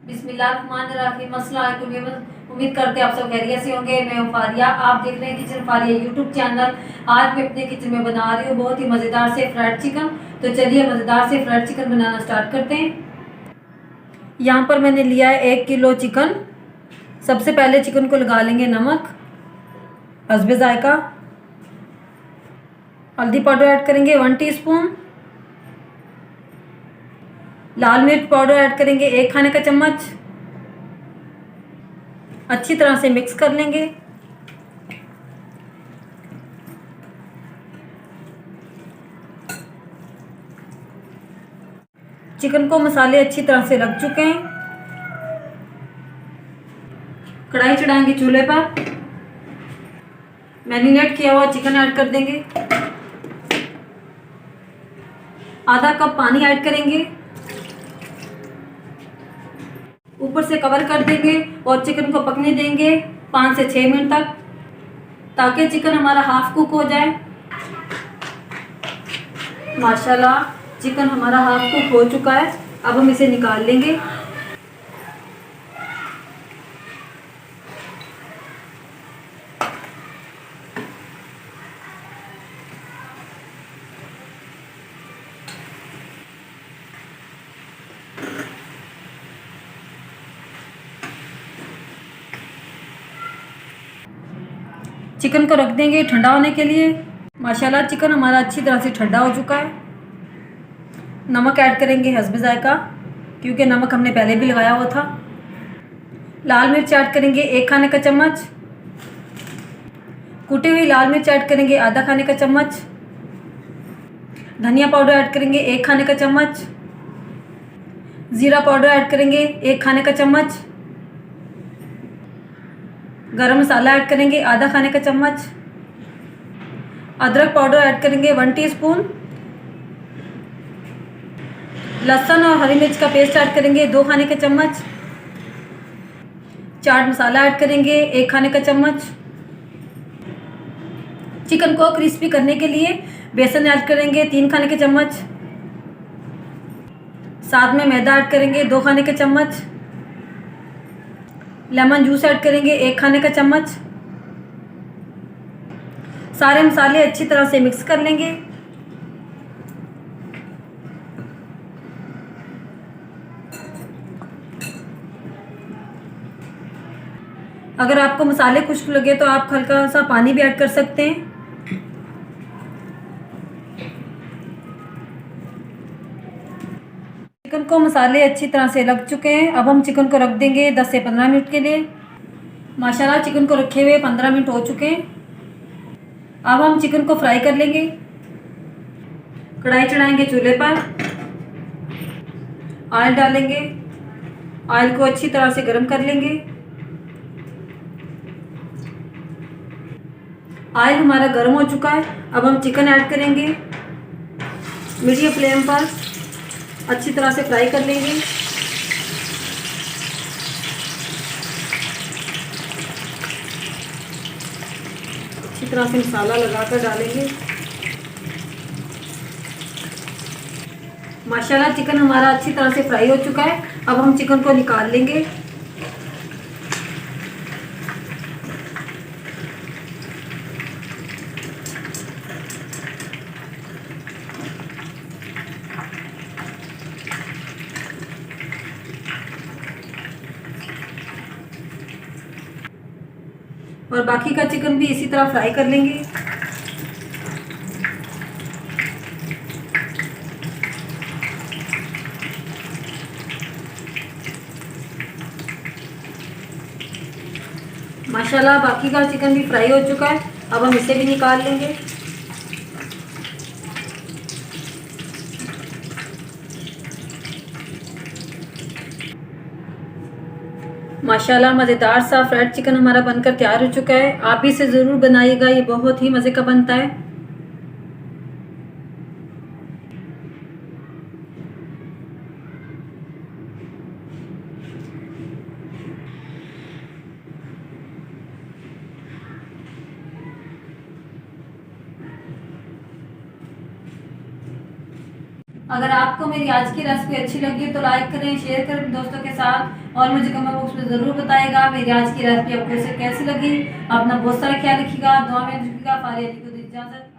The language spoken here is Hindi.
बिस्मिल्लाहिर्रहमानिर्रहीम। अस्सलाम वालेकुम। उम्मीद करते हैं आप सब खैरियत से होंगे। मैं हूं फारिया, आप देख रहे हैं किचन फारिया यूट्यूब चैनल। आज मैं अपने किचन में बना रही हूँ बहुत ही मज़ेदार से फ्राइड चिकन। तो चलिए मज़ेदार से फ्राइड चिकन बनाना स्टार्ट करते हैं। यहाँ पर मैंने लिया है 1 किलो चिकन। सबसे पहले चिकन को लगा लेंगे नमक, हस्बे जायका। हल्दी पाउडर ऐड करेंगे 1 टीस्पून। लाल मिर्च पाउडर ऐड करेंगे 1 खाने का चम्मच। अच्छी तरह से मिक्स कर लेंगे। चिकन को मसाले अच्छी तरह से लग चुके हैं। कढ़ाई चढ़ाएंगे चूल्हे पर। मैरिनेट किया हुआ चिकन ऐड कर देंगे। आधा कप पानी ऐड करेंगे। ऊपर से कवर कर देंगे और चिकन को पकने देंगे 5 से 6 मिनट तक, ताकि चिकन हमारा हाफ कुक हो जाए। माशाल्लाह चिकन हमारा हाफ कुक हो चुका है। अब हम इसे निकाल लेंगे। चिकन को रख देंगे ठंडा होने के लिए। माशाल्लाह चिकन हमारा अच्छी तरह से ठंडा हो चुका है। नमक ऐड करेंगे हस्बे जायका, क्योंकि नमक हमने पहले भी लगाया हुआ था। लाल मिर्च ऐड करेंगे 1 खाने का चम्मच। कुटी हुई लाल मिर्च ऐड करेंगे आधा खाने का चम्मच। धनिया पाउडर ऐड करेंगे 1 खाने का चम्मच। ज़ीरा पाउडर ऐड करेंगे 1 खाने का चम्मच। गरम मसाला ऐड करेंगे आधा खाने का चम्मच। अदरक पाउडर ऐड करेंगे 1 टीस्पून। लहसुन और हरी मिर्च का पेस्ट ऐड करेंगे 2 खाने के चम्मच। चाट मसाला ऐड करेंगे 1 खाने का चम्मच। चिकन को क्रिस्पी करने के लिए बेसन ऐड करेंगे 3 खाने के चम्मच। साथ में मैदा ऐड करेंगे 2 खाने के चम्मच। लेमन जूस ऐड करेंगे 1 खाने का चम्मच। सारे मसाले अच्छी तरह से मिक्स कर लेंगे। अगर आपको मसाले खुश्क लगे तो आप हल्का सा पानी भी ऐड कर सकते हैं। चिकन को मसाले अच्छी तरह से लग चुके हैं। अब हम चिकन को रख देंगे 10 से 15 मिनट के लिए। माशाल्लाह चिकन को रखे हुए 15 मिनट हो चुके हैं। अब हम चिकन को फ्राई कर लेंगे। कढ़ाई चढ़ाएंगे चूल्हे पर। ऑयल डालेंगे। ऑयल को अच्छी तरह से गर्म कर लेंगे। ऑयल हमारा गर्म हो चुका है। अब हम चिकन ऐड करेंगे। मीडियम फ्लेम पर अच्छी तरह से फ्राई कर लेंगे। अच्छी तरह से मसाला लगाकर डालेंगे। माशाल्लाह चिकन हमारा अच्छी तरह से फ्राई हो चुका है। अब हम चिकन को निकाल लेंगे। और बाकी का चिकन भी इसी तरह फ्राई कर लेंगे। माशाल्लाह बाकी का चिकन भी फ्राई हो चुका है। अब हम इसे भी निकाल लेंगे। माशाल्लाह मज़ेदार सा फ्राइड चिकन हमारा बनकर तैयार हो चुका है। आप भी इसे ज़रूर बनाइएगा, ये बहुत ही मज़े का बनता है। अगर आपको मेरी आज की रेसिपी अच्छी लगी तो लाइक करें, शेयर करें अपने दोस्तों के साथ और मुझे कमेंट बॉक्स में ज़रूर बताएगा मेरी आज की रेसिपी आपको कैसी लगी। अपना बहुत सारा ख्याल रखिएगा, दुआ में रखिएगा। फारिया जी को दी इजाज़त।